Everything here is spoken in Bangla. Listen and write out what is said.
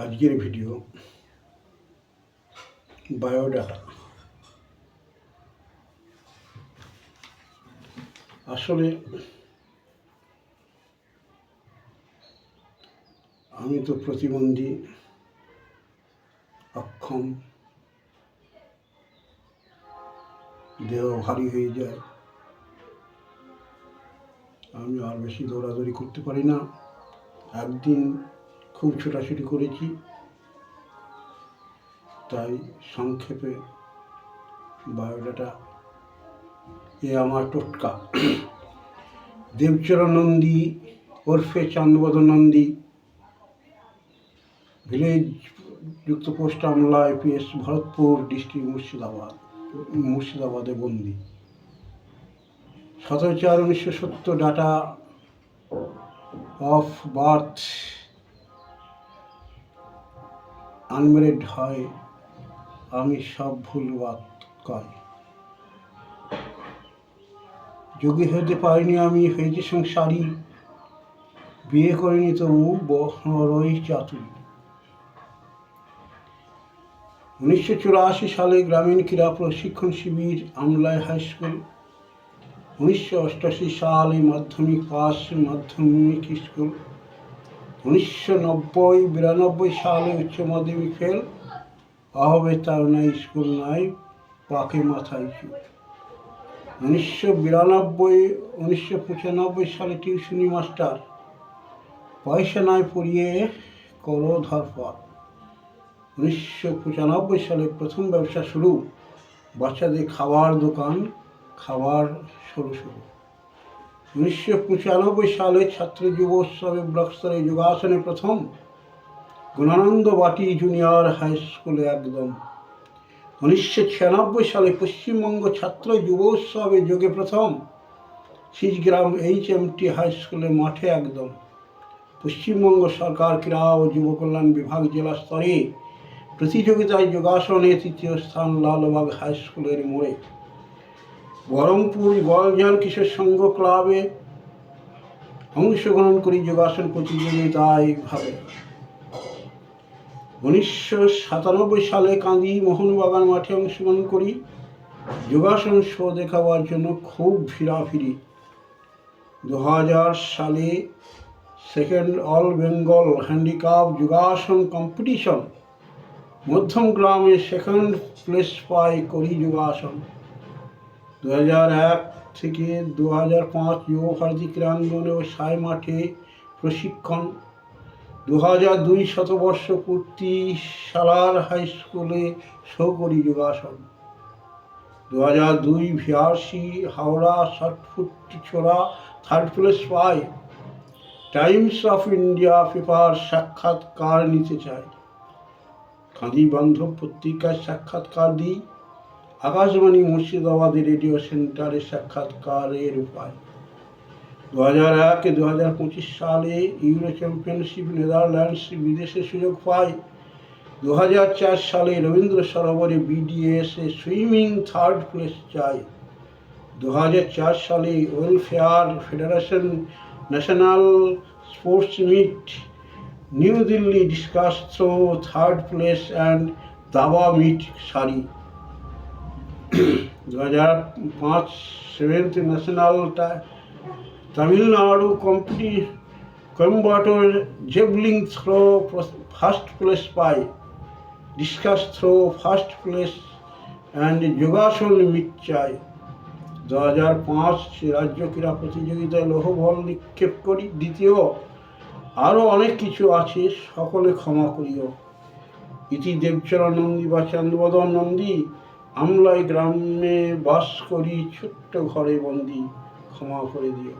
আজকের ভিডিও বায়োডাটা। আসলে আমি তো প্রতিবন্ধী, অক্ষম, দেহ ভারী হয়ে যায়, আমি আর বেশি দৌড়াদৌড়ি করতে পারি না। একদিন খুব ছোটাছুটি করেছি, তাই সংক্ষেপে বায়োডাটা। এ আমার টোটকা। দেবচরণ নন্দী ওরফে চান্দবদন নন্দী, ভিলেজ যুক্ত পোস্ট আমলা, IPS, ভরতপুর ডিস্ট্রিক্ট, মুর্শিদাবাদে বন্দি। 17/4/1970 ডাটা অফ বার্থ। আনম্যারিড হয়, আমি সব ভুল বাত কয়। যোগী হতে পারিনি আমি, হয়েছি সংসারী, বিয়ে করিনি তবু বড়ই চাতুরী। 1984 সালে গ্রামীণ ক্রীড়া প্রশিক্ষণ শিবির, আমলায় হাই স্কুল। 1988 সালে মাধ্যমিক পাস, মাধ্যমিক স্কুল। 1990-92 সালে উচ্চ মাধ্যমিক ফেল। অভাবে তার নাই স্কুল নাই, পাকে মাথায় চুল। 1995 সালে টিউশনি মাস্টার, পয়সা নাই পড়িয়ে করো ধরপড়। 1995 সালে প্রথম ব্যবসা শুরু, বাচ্চাদের খাবার দোকান, খাবার শুরু। 1995 সালে ছাত্র যুব উৎসবে ব্লক স্তরে যোগাসনে প্রথম, গুণানন্দ বাটি জুনিয়র হাই স্কুলে একদম। 1996 সালে পশ্চিমবঙ্গ ছাত্র যুব উৎসবে যোগে প্রথম, শিজগ্রাম HMT হাই স্কুলে মাঠে একদম। পশ্চিমবঙ্গ সরকার ক্রীড়া ও যুব কল্যাণ বিভাগ জেলা স্তরে প্রতিযোগিতায় যোগাসনে তৃতীয় স্থান, লালবাগ হাই স্কুলের মোড়ে। বহরমপুর গলজান কিশোর সংঘ ক্লাবে অংশগ্রহণ করি যোগাসন প্রতিযোগিতায় ভাবে। 1997 সালে কান্দি মোহনবাগান মাঠে অংশগ্রহণ করি যোগাসন শো দেখাবার জন্য, খুব ভিড়াভিড়ি। 2000 সালে সেকেন্ড অল বেঙ্গল হ্যান্ডিক্যাপ যোগাসন কম্পিটিশন, মধ্যম গ্রামে সেকেন্ড প্লেস পাই করি যোগাসন। 2001 থেকে 2005 যুব ভারতী ক্রীড়াঙ্গনে ও সাই মাঠে প্রশিক্ষণ। 2002 শতবর্ষ পূর্তি সালার হাই স্কুলে শো করি যোগাসন। 2002 VRC হাওড়া শর্টফুট ছোড়া third place pi. Times of India paper সাক্ষাৎকার নিতে চাই, কাঁদি বান্ধব পত্রিকায় সাক্ষাৎকার দিই। আকাশবাণী মুর্শিদাবাদের রেডিও সেন্টারে সাক্ষাৎকারের উপায়। 2001-2025 সালে ইউরো চ্যাম্পিয়নশিপ নেদারল্যান্ডস বিদেশে সুযোগ পাই। 2004 সালে রবীন্দ্র সরোবরে BDS সুইমিং থার্ড প্লেস চাই। 2004 সালে welfare federation national sports meet New Delhi discus throw third place and দাবা মিট সারি। 2005 7th national Tamil Nadu Coimbatore javelin throw first place পাই। Discus throw first place and যোগাসন মিট চাই। 2005 রাজ্য ক্রীড়া প্রতিযোগিতায় লৌহবল নিক্ষেপ করি দ্বিতীয়। আরও অনেক কিছু আছে, সকলে ক্ষমা করিও। ইতি দেবচরণ নন্দী বা চান্দবদন নন্দী, আমলাই গ্রামে বাস করি, ছোট্ট ঘরে বন্দি, ক্ষমা করে দিও।